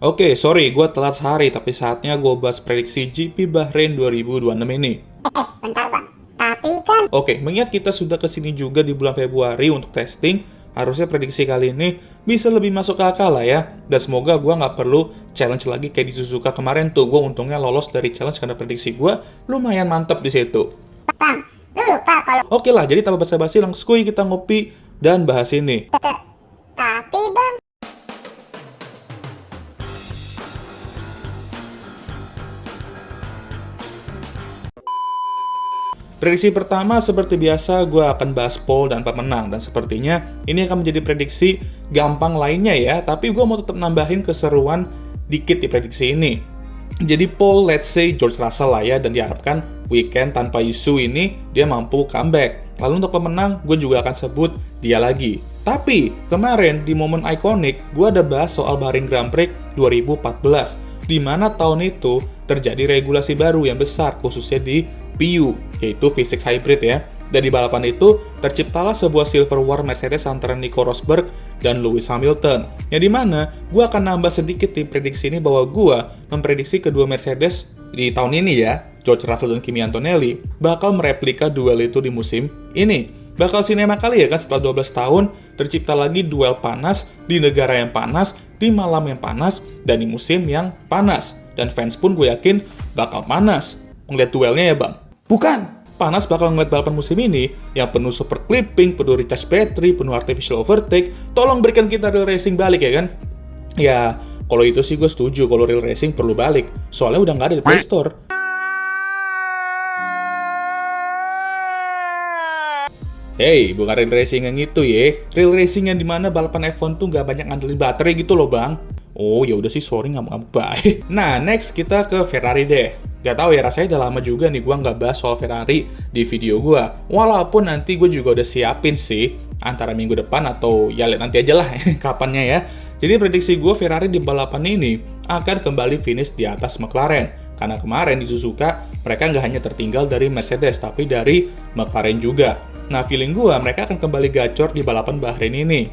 Oke, sorry gue telat sehari, tapi saatnya gue bahas prediksi GP Bahrain 2026 ini. Bentar bang, tapi kan Oke, mengingat kita sudah kesini juga di bulan Februari untuk testing, harusnya prediksi kali ini bisa lebih masuk ke akal lah ya. Dan semoga gue nggak perlu challenge lagi kayak di Suzuka kemarin tuh. Gue untungnya lolos dari challenge karena prediksi gue lumayan mantep di situ. bang, lu lupa kalau Oke lah, jadi tanpa basa-basi langsung kita ngopi dan bahas ini. tapi bang, Prediksi pertama seperti biasa gue akan bahas poll dan pemenang, dan sepertinya ini akan menjadi prediksi gampang lainnya ya, tapi gue mau tetap nambahin keseruan dikit di prediksi ini. Jadi poll let's say George Russell lah ya, dan diharapkan weekend tanpa isu ini dia mampu comeback. Lalu untuk pemenang gue juga akan sebut dia lagi. Tapi kemarin di momen ikonik gue ada bahas soal Bahrain Grand Prix 2014, di mana tahun itu terjadi regulasi baru yang besar khususnya di PU, yaitu V6 Hybrid ya. Dan di balapan itu terciptalah sebuah silver war Mercedes antara Nico Rosberg dan Lewis Hamilton. Yang dimana gue akan nambah sedikit di prediksi ini bahwa gue memprediksi kedua Mercedes di tahun ini ya, George Russell dan Kimi Antonelli, bakal mereplika duel itu di musim ini. Bakal sinema kali ya kan, setelah 12 tahun tercipta lagi duel panas di negara yang panas, di malam yang panas, dan di musim yang panas. Dan fans pun gue yakin bakal panas ngeliat duelnya ya bang. Bukan. Panas bakal ngeliat balapan musim ini yang penuh super clipping, penuh recharge battery, penuh artificial overtake. Tolong berikan kita real racing balik ya kan? Ya, kalau itu sih gue setuju kalau real racing perlu balik. Soalnya udah nggak ada di Play Store. Hey, bukan real racing yang itu ya. Real racing yang dimana balapan F1 tuh nggak banyak ngandelin baterai gitu loh bang. Oh ya udah sih, sorry ngamuk-ngamuk baik. Nah, next kita ke Ferrari deh. Gak tahu ya, rasanya udah lama juga nih gue nggak bahas soal Ferrari di video gue. Walaupun nanti gue juga udah siapin sih, antara minggu depan atau ya lihat nanti aja lah kapannya ya. Jadi prediksi gue Ferrari di balapan ini akan kembali finish di atas McLaren. Karena kemarin di Suzuka mereka nggak hanya tertinggal dari Mercedes, tapi dari McLaren juga. Nah, feeling gue mereka akan kembali gacor di balapan Bahrain ini.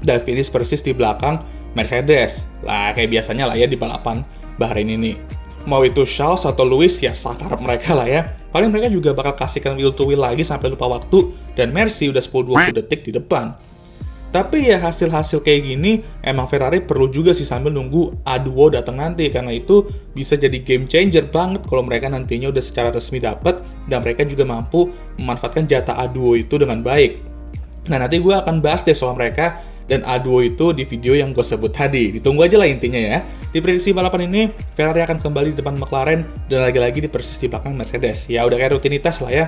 Dan finish persis di belakang Mercedes. Lah, kayak biasanya lah ya di balapan Bahrain ini. Mau itu Charles atau Lewis, ya sakarap mereka lah ya. Paling mereka juga bakal kasihkan wheel to wheel lagi sampai lupa waktu, dan Mercy udah 10-20 detik di depan. Tapi ya hasil-hasil kayak gini, emang Ferrari perlu juga sih sambil nunggu A2 datang nanti, karena itu bisa jadi game changer banget kalau mereka nantinya udah secara resmi dapat, dan mereka juga mampu memanfaatkan jatah A2 itu dengan baik. Nah, nanti gue akan bahas deh soal mereka dan A2 itu di video yang gue sebut tadi. Ditunggu aja lah intinya ya. Di prediksi balapan ini, Ferrari akan kembali di depan McLaren dan lagi-lagi di persis di belakang Mercedes. Ya udah kayak rutinitas lah ya.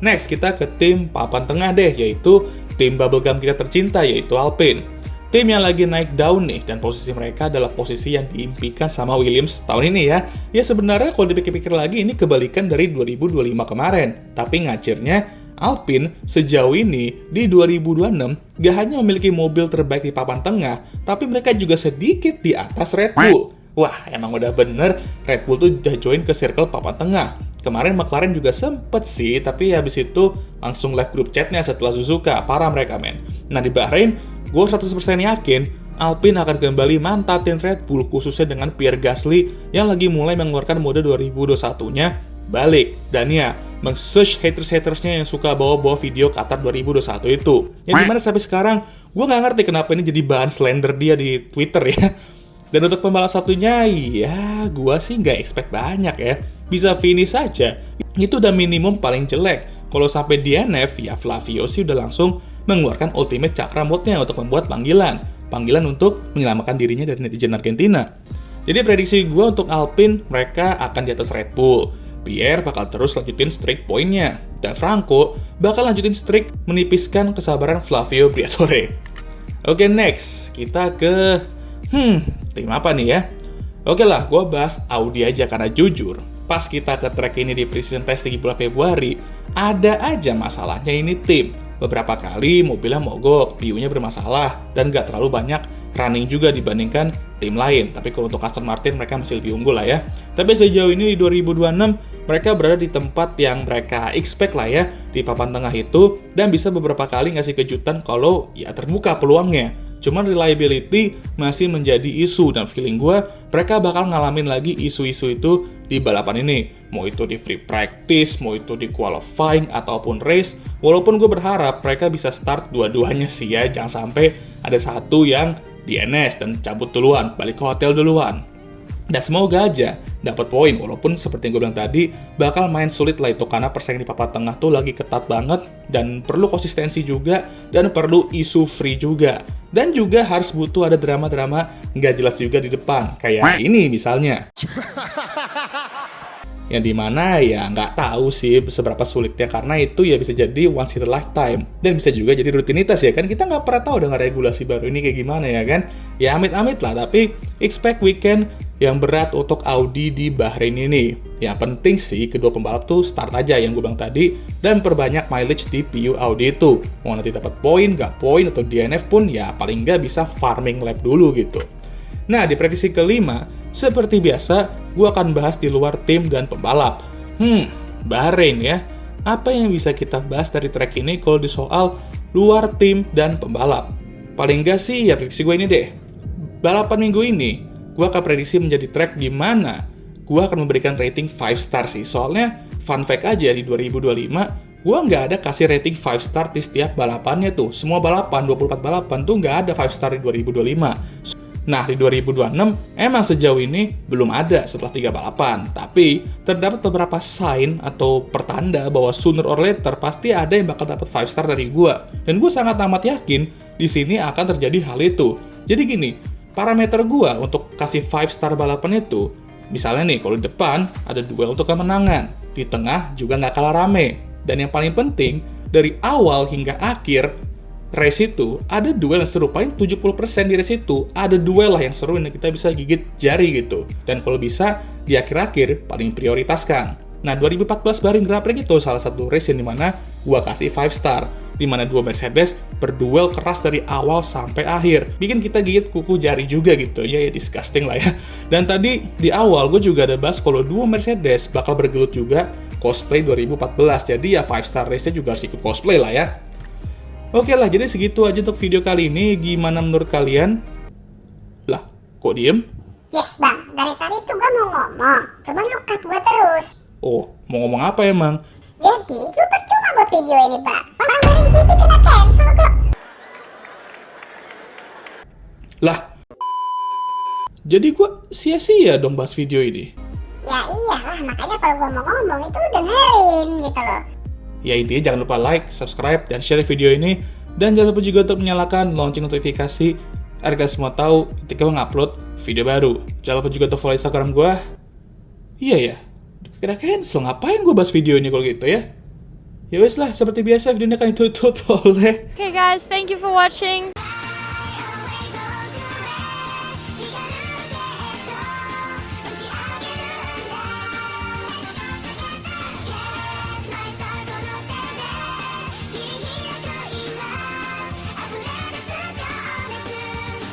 Next, kita ke tim papan tengah deh, yaitu tim bubblegum kita tercinta, yaitu Alpine. Tim yang lagi naik daun nih, dan posisi mereka adalah posisi yang diimpikan sama Williams tahun ini ya. Ya sebenarnya kalau dipikir-pikir lagi, ini kebalikan dari 2025 kemarin. Tapi ngacirnya, Alpine sejauh ini di 2026 gak hanya memiliki mobil terbaik di papan tengah, tapi mereka juga sedikit di atas Red Bull. Wah, emang udah bener Red Bull tuh udah join ke circle papan tengah. Kemarin McLaren juga sempet sih, tapi habis itu langsung live group chatnya setelah Suzuka. Parah mereka men. Nah di Bahrain, gue 100% yakin Alpine akan kembali mantatin Red Bull, khususnya dengan Pierre Gasly yang lagi mulai mengeluarkan mode 2021-nya balik. Dan ya, meng-search haters-hatersnya yang suka bawa-bawa video Qatar 2021 itu. Yang dimana sampai sekarang, gue nggak ngerti kenapa ini jadi bahan slander dia di Twitter ya. Dan untuk pembalap satunya, ya gue sih nggak expect banyak ya. Bisa finish saja. Itu udah minimum paling jelek. Kalau sampai DNF, ya Flavio sih udah langsung mengeluarkan ultimate chakra mode-nya untuk membuat panggilan. Panggilan untuk menyelamatkan dirinya dari netizen Argentina. Jadi prediksi gue untuk Alpine, mereka akan di atas Red Bull. Pierre bakal terus lanjutin streak poinnya. Dan Franco bakal lanjutin streak menipiskan kesabaran Flavio Briatore. Oke, next. Kita ke... tim apa nih ya? Oke lah, gue bahas Audi aja karena jujur, pas kita ke track ini di precision testing di bulan Februari, ada aja masalahnya ini tim. Beberapa kali mobilnya mogok, PU-nya bermasalah, dan gak terlalu banyak running juga dibandingkan tim lain. Tapi kalau untuk Aston Martin, mereka masih lebih unggul lah ya. Tapi sejauh ini di 2026, mereka berada di tempat yang mereka expect lah ya, di papan tengah itu, dan bisa beberapa kali ngasih kejutan kalau ya terbuka peluangnya. Cuman reliability masih menjadi isu, dan feeling gue mereka bakal ngalamin lagi isu-isu itu di balapan ini. Mau itu di free practice, mau itu di qualifying, ataupun race. Walaupun gue berharap mereka bisa start dua-duanya sih ya, jangan sampai ada satu yang DNS dan cabut duluan, balik ke hotel duluan. Dan semoga aja dapat poin, walaupun seperti yang gue bilang tadi, bakal main sulit lah itu, karena persaingan di papan tengah tuh lagi ketat banget, dan perlu konsistensi juga, dan perlu isu free juga. Dan juga harus butuh ada drama-drama nggak jelas juga di depan, kayak ini misalnya. Yang dimana ya nggak tahu sih seberapa sulitnya, karena itu ya bisa jadi once in a lifetime, dan bisa juga jadi rutinitas ya kan, kita nggak pernah tahu dengan regulasi baru ini kayak gimana ya kan. Ya amit-amit lah, tapi expect weekend yang berat untuk Audi di Bahrain ini. Yang penting sih kedua pembalap tuh start aja yang gue bilang tadi, dan perbanyak mileage di PU Audi itu. Mau nanti dapat poin, nggak poin, atau DNF pun ya paling nggak bisa farming lap dulu gitu. Nah, di prediksi kelima, seperti biasa, gue akan bahas di luar tim dan pembalap. Bahrain ya. Apa yang bisa kita bahas dari track ini kalau di soal luar tim dan pembalap? Paling nggak sih ya prediksi gue ini deh. Balapan minggu ini, gue akan prediksi menjadi track di mana gue akan memberikan rating 5 star sih. Soalnya, fun fact aja, di 2025, gue nggak ada kasih rating 5 star di setiap balapannya tuh. Semua balapan, 24 balapan tuh nggak ada 5 star di 2025. Nah, di 2026, emang sejauh ini belum ada setelah 3 balapan. Tapi, terdapat beberapa sign atau pertanda bahwa sooner or later pasti ada yang bakal dapat 5 star dari gue. Dan gue sangat amat yakin di sini akan terjadi hal itu. Jadi gini, parameter gue untuk kasih 5 star balapan itu, misalnya nih, kalau di depan ada duel untuk kemenangan, di tengah juga nggak kalah rame. Dan yang paling penting, dari awal hingga akhir, race itu ada duel yang seru, paling 70% di race itu ada duel lah yang seru dan kita bisa gigit jari gitu. Dan kalau bisa di akhir-akhir paling prioritaskan. Nah, 2014 Bahrain Grand Prix itu salah satu race yang dimana gua kasih 5 star, dimana dua Mercedes berduel keras dari awal sampai akhir, bikin kita gigit kuku jari juga gitu ya, disgusting lah ya. Dan tadi di awal gue juga ada bahas kalau dua Mercedes bakal bergelut juga cosplay 2014, jadi ya 5 star race-nya juga harus ikut cosplay lah ya. Oke lah, jadi segitu aja untuk video kali ini. Gimana menurut kalian? Lah, kok diem? Yeh bang, dari tadi tuh gue mau ngomong, cuman lu cut gue terus. Oh, mau ngomong apa emang? Jadi, lu percuma buat video ini bang. Orang dari GP kena cancel kok. Lah, jadi gue sia-sia dong bahas video ini. Ya iyalah, makanya kalau gue mau ngomong itu lu dengerin gitu loh. Ya intinya jangan lupa like, subscribe, dan share video ini. Dan jangan lupa juga untuk menyalakan lonceng notifikasi agar kalian semua tahu ketika gue ngupload video baru. Jangan lupa juga untuk follow Instagram gue. Iya ya, kira cancel, ngapain gue bahas video ini kalau gitu ya? Ya wes lah, seperti biasa video ini akan ditutup oleh... Okay guys, thank you for watching.